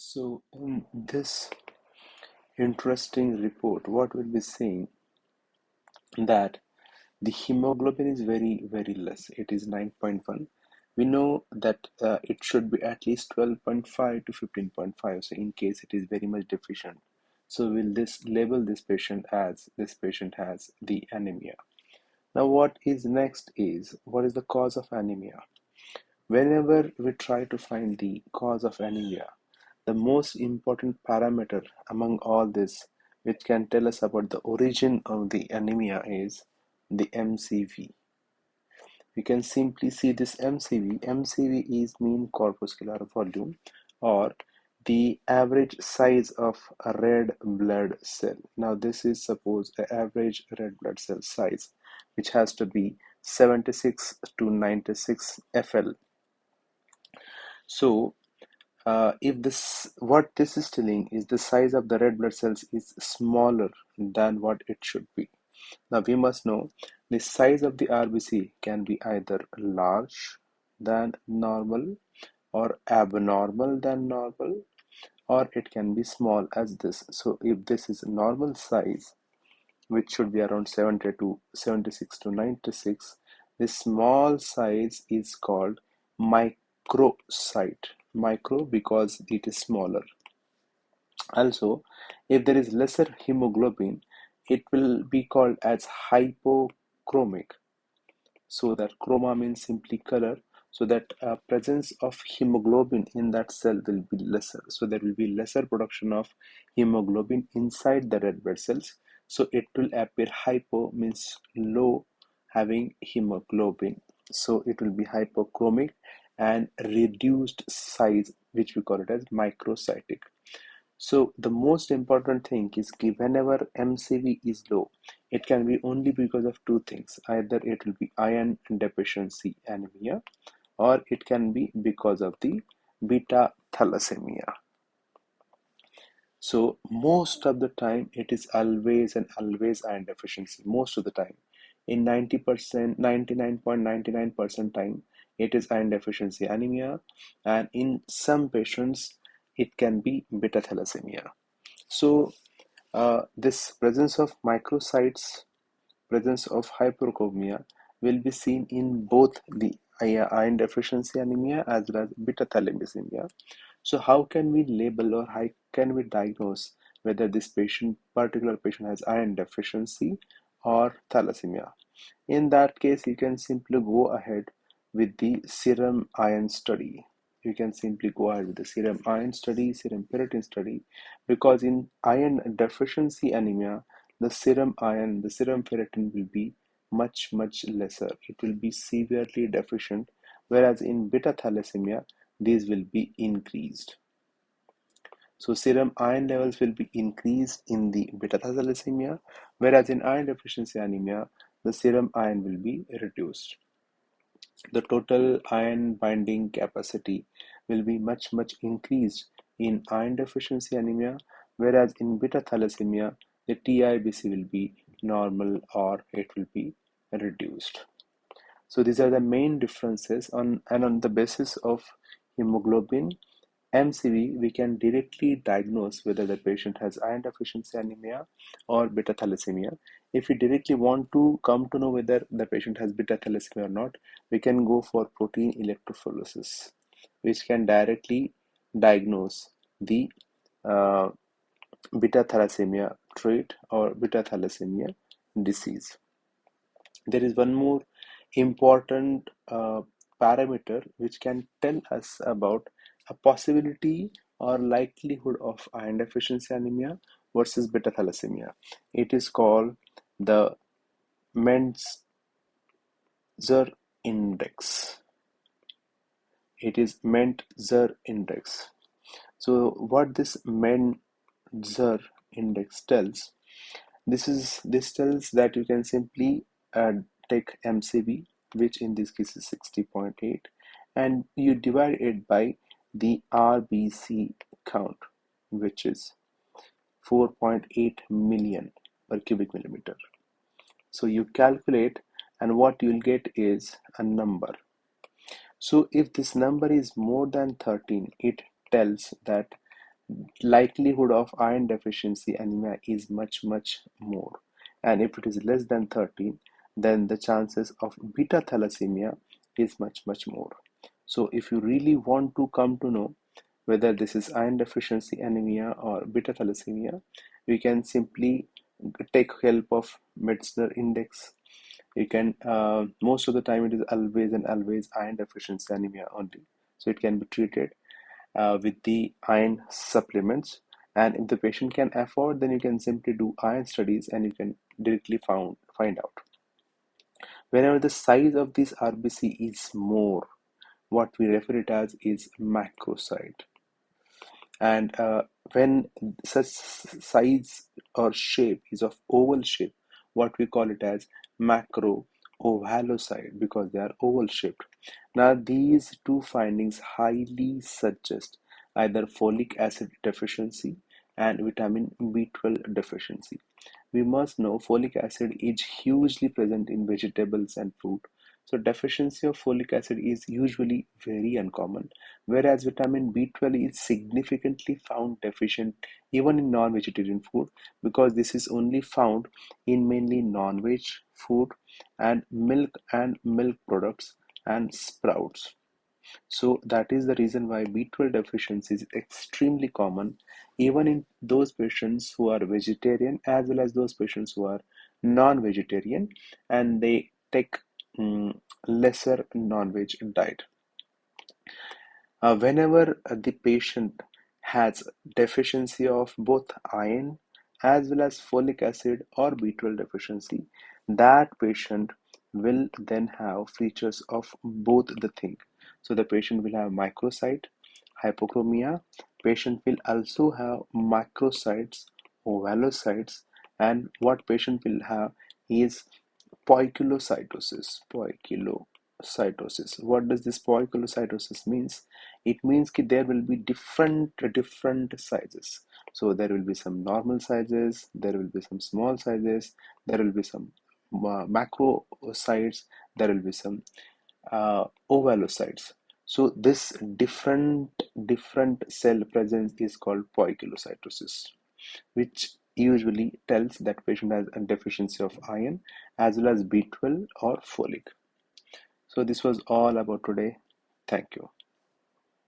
So, in this interesting report, what we'll be saying that the hemoglobin is very less. It is 9.1. We know that it should be at least 12.5 to 15.5. So, in case it is very much deficient, so will this label this patient as this patient has the anemia. Now, what is next is what is the cause of anemia? Whenever we try to find the cause of anemia, the most important parameter among all this, which can tell us about the origin of the anemia, is the MCV. We can simply see this MCV. MCV is mean corpuscular volume, or the average size of a red blood cell. Now, this is suppose the average red blood cell size, which has to be 76 to 96 FL. So, if this what this is telling is the size of the red blood cells is smaller than what it should be. Now we must know the size of the RBC can be either large than normal or abnormal than normal, or it can be small as this. So if this is normal size, which should be around 70 to 76 to 96, the small size is called microcyte. Micro because it is smaller. Also, if there is lesser hemoglobin, it will be called as hypochromic. So that chroma means simply color. So that presence of hemoglobin in that cell will be lesser. So there will be lesser production of hemoglobin inside the red blood cells. So it will appear hypo means low having hemoglobin. So it will be hypochromic and reduced size, which we call it as microcytic. So the most important thing is whenever MCV is low, it can be only because of two things. Either it will be iron deficiency anemia, or it can be because of the beta thalassemia. So most of the time it is always and always iron deficiency. Most of the time, in 90%, 99.99% time, it is iron deficiency anemia, and in some patients it can be beta thalassemia. So this presence of microcytes, presence of hyperchronia will be seen in both the iron deficiency anemia as well as beta thalassemia. So how can we label or how can we diagnose whether this particular patient has iron deficiency or thalassemia? In that case, you can simply go ahead with the serum iron study. You can simply go ahead with the serum iron study, serum ferritin study, because in iron deficiency anemia, the serum iron, the serum ferritin will be much lesser. It will be severely deficient, whereas in beta thalassemia, these will be increased. So serum iron levels will be increased in the beta thalassemia, whereas in iron deficiency anemia, the serum iron will be reduced. The total iron binding capacity will be much increased in iron deficiency anemia, whereas in beta thalassemia, the TIBC will be normal or it will be reduced. So these are the main differences on the basis of hemoglobin MCV, we can directly diagnose whether the patient has iron deficiency anemia or beta thalassemia. If we directly want to come to know whether the patient has beta thalassemia or not, we can go for protein electrophoresis, which can directly diagnose the uh, beta thalassemia trait or beta thalassemia disease. There is one more important parameter which can tell us about a possibility or likelihood of iron deficiency anemia versus beta thalassemia. It is called the Menzer index. It is Menzer index. So what this Menzer index tells, this tells that you can simply take MCV, which in this case is 60.8, and you divide it by the RBC count, which is 4.8 million per cubic millimeter. So you calculate, and what you'll get is a number. So if this number is more than 13, it tells that likelihood of iron deficiency anemia is much, much more. And if it is less than 13, then the chances of beta thalassemia is much, much more. So if you really want to come to know whether this is iron deficiency anemia or beta thalassemia, we can simply take help of medicinal index. You can, most of the time it is always and always iron deficiency anemia only. So it can be treated with the iron supplements. And if the patient can afford, then you can simply do iron studies and you can directly find out. Whenever the size of this RBC is more, what we refer it as is macrocyte. And when such size or shape is of oval shape, what we call it as macro ovalocyte, because they are oval shaped. Now these two findings highly suggest either folic acid deficiency and vitamin B12 deficiency. We must know folic acid is hugely present in vegetables and fruit. So deficiency of folic acid is usually very uncommon, whereas vitamin B12 is significantly found deficient even in non-vegetarian food, because this is only found in mainly non-veg food and milk products and sprouts. So that is the reason why B12 deficiency is extremely common even in those patients who are vegetarian as well as those patients who are non-vegetarian and they take lesser non-veg diet. Whenever the patient has deficiency of both iron as well as folic acid or B12 deficiency, that patient will then have features of both the thing. So the patient will have microcyte, hypochromia, patient will also have macrocytes, ovalocytes, and what patient will have is poikilocytosis. Poikilocytosis. What does this poikilocytosis means? It means that there will be different sizes. So there will be some normal sizes, there will be some small sizes, there will be some macrocytes, there will be some ovalocytes. So this different cell presence is called poikilocytosis, which usually tells that patient has a deficiency of iron as well as B12 or folic. So this was all about today. Thank you.